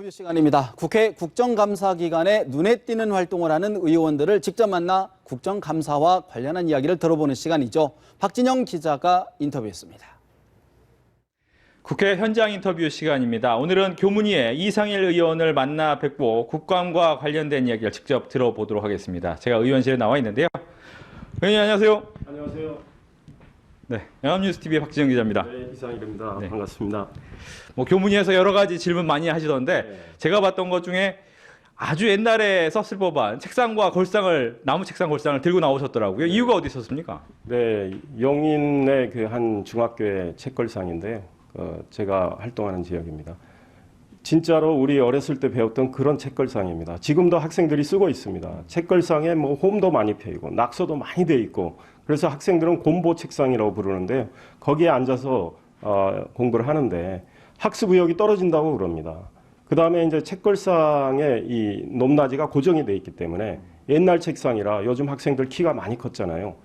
인터뷰 시간입니다. 국회 국정감사 기간에 눈에 띄는 활동을 하는 의원들을 직접 만나 국정감사와 관련한 이야기를 들어보는 시간이죠. 박진영 기자가 인터뷰했습니다. 국회 현장 인터뷰 시간입니다. 오늘은 교문위의 이상일 의원을 만나 뵙고 국감과 관련된 이야기를 직접 들어보도록 하겠습니다. 제가 의원실에 나와 있는데요. 의원님 안녕하세요. 안녕하세요. 네, 연합뉴스TV의 박진영 기자입니다. 네, 이상일입니다. 네. 반갑습니다. 교문위에서 여러 가지 질문 많이 하시던데 네. 제가 봤던 것 중에 아주 옛날에 썼을 법한 책상과 골상을, 나무 책상 골상을 들고 나오셨더라고요. 이유가 어디 있었습니까? 네, 용인의 그 한 중학교의 책걸상인데요. 제가 활동하는 지역입니다. 진짜로 우리 어렸을 때 배웠던 그런 책걸상입니다. 지금도 학생들이 쓰고 있습니다. 책걸상에 뭐 홈도 많이 펴있고 낙서도 많이 돼 있고 그래서 학생들은 곰보 책상이라고 부르는데요. 거기에 앉아서 공부를 하는데 학습 의욕이 떨어진다고 그럽니다. 그 다음에 이제 책걸상에 이 높낮이가 고정이 돼 있기 때문에 옛날 책상이라 요즘 학생들 키가 많이 컸잖아요.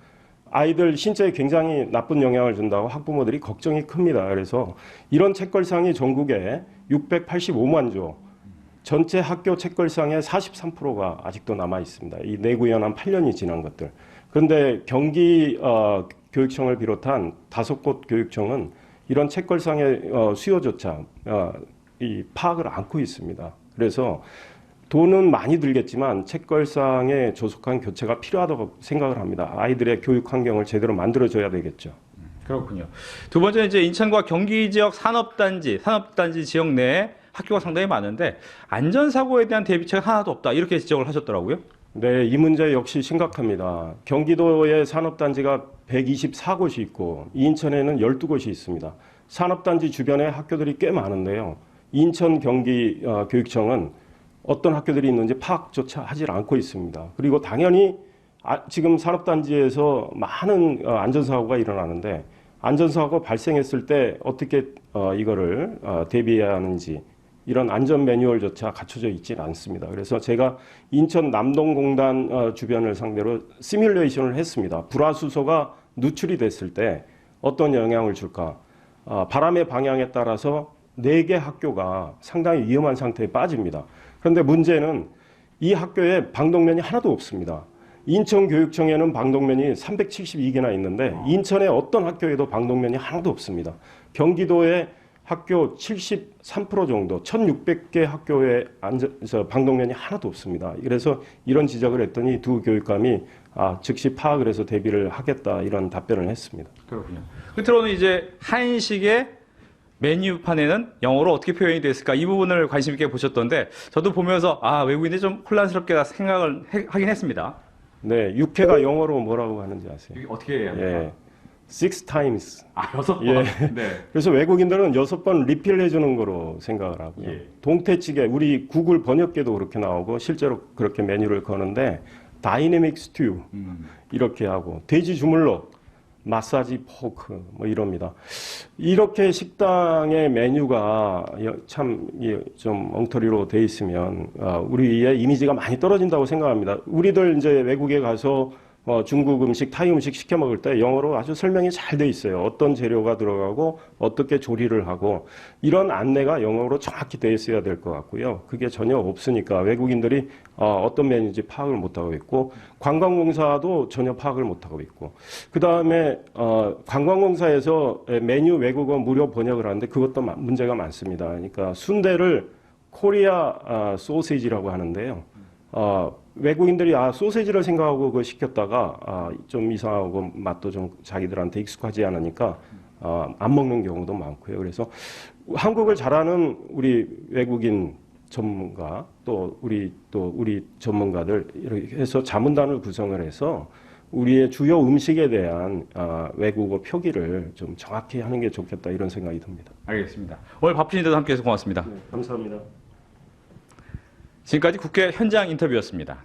아이들 신체에 굉장히 나쁜 영향을 준다고 학부모들이 걱정이 큽니다. 그래서 이런 책걸상이 전국에 685만 조, 전체 학교 책걸상의 43%가 아직도 남아 있습니다. 이 내구현 한 8년이 지난 것들. 그런데 경기 교육청을 비롯한 5곳 교육청은 이런 책걸상의 수요조차 이 파악을 않고 있습니다. 그래서 돈은 많이 들겠지만 책걸상의 조속한 교체가 필요하다고 생각을 합니다. 아이들의 교육 환경을 제대로 만들어줘야 되겠죠. 그렇군요. 두 번째는 이제 인천과 경기 지역 산업단지 지역 내에 학교가 상당히 많은데 안전사고에 대한 대비책이 하나도 없다. 이렇게 지적을 하셨더라고요. 네, 이 문제 역시 심각합니다. 경기도의 산업단지가 124곳이 있고 인천에는 12곳이 있습니다. 산업단지 주변에 학교들이 꽤 많은데요. 인천 경기 교육청은 어떤 학교들이 있는지 파악조차 하지 않고 있습니다. 그리고 당연히 지금 산업단지에서 많은 안전사고가 일어나는데 안전사고가 발생했을 때 어떻게 이거를 대비해야 하는지 이런 안전 매뉴얼조차 갖춰져 있지는 않습니다. 그래서 제가 인천 남동공단 주변을 상대로 시뮬레이션을 했습니다. 불화수소가 누출이 됐을 때 어떤 영향을 줄까? 바람의 방향에 따라서 4개 학교가 상당히 위험한 상태에 빠집니다. 그런데 문제는 이 학교에 방독면이 하나도 없습니다. 인천교육청에는 방독면이 372개나 있는데 인천의 어떤 학교에도 방독면이 하나도 없습니다. 경기도의 학교 73% 정도, 1,600개 학교에 방독면이 하나도 없습니다. 그래서 이런 지적을 했더니 두 교육감이 즉시 파악을 해서 대비를 하겠다 이런 답변을 했습니다. 그렇군요. 끝으로는 이제 한식의 메뉴판에는 영어로 어떻게 표현이 됐을까 이 부분을 관심 있게 보셨던데 저도 보면서 외국인들이 좀 혼란스럽게 생각을 하긴 했습니다. 네, 육회가 영어로 뭐라고 하는지 아세요? 어떻게 해야 돼요? 예, 6 times. 6번. 예. 네. 그래서 외국인들은 6번 리필 해주는 거로 생각을 하고요. 예. 동태찌개, 우리 구글 번역기도 그렇게 나오고 실제로 그렇게 메뉴를 거는데 다이내믹 스튜 이렇게 하고 돼지 주물럭, 마사지 포크 뭐 이럽니다. 이렇게 식당의 메뉴가 참 좀 엉터리로 돼 있으면 우리의 이미지가 많이 떨어진다고 생각합니다. 우리들 이제 외국에 가서 중국 음식, 타이 음식 시켜 먹을 때 영어로 아주 설명이 잘 돼 있어요. 어떤 재료가 들어가고 어떻게 조리를 하고 이런 안내가 영어로 정확히 돼 있어야 될 것 같고요. 그게 전혀 없으니까 외국인들이 어떤 메뉴인지 파악을 못하고 있고 관광공사도 전혀 파악을 못하고 있고 그 다음에 관광공사에서 메뉴 외국어 무료 번역을 하는데 그것도 문제가 많습니다. 그러니까 순대를 코리아 소시지라고 하는데요. 외국인들이 소세지를 생각하고 그거 시켰다가 좀 이상하고 맛도 좀 자기들한테 익숙하지 않으니까 안 먹는 경우도 많고요. 그래서 한국을 잘하는 우리 외국인 전문가 또 우리 전문가들 이렇게 해서 자문단을 구성을 해서 우리의 주요 음식에 대한 외국어 표기를 좀 정확히 하는 게 좋겠다 이런 생각이 듭니다. 알겠습니다. 오늘 바쁘신데도 함께해서 고맙습니다. 네, 감사합니다. 지금까지 국회 현장 인터뷰였습니다.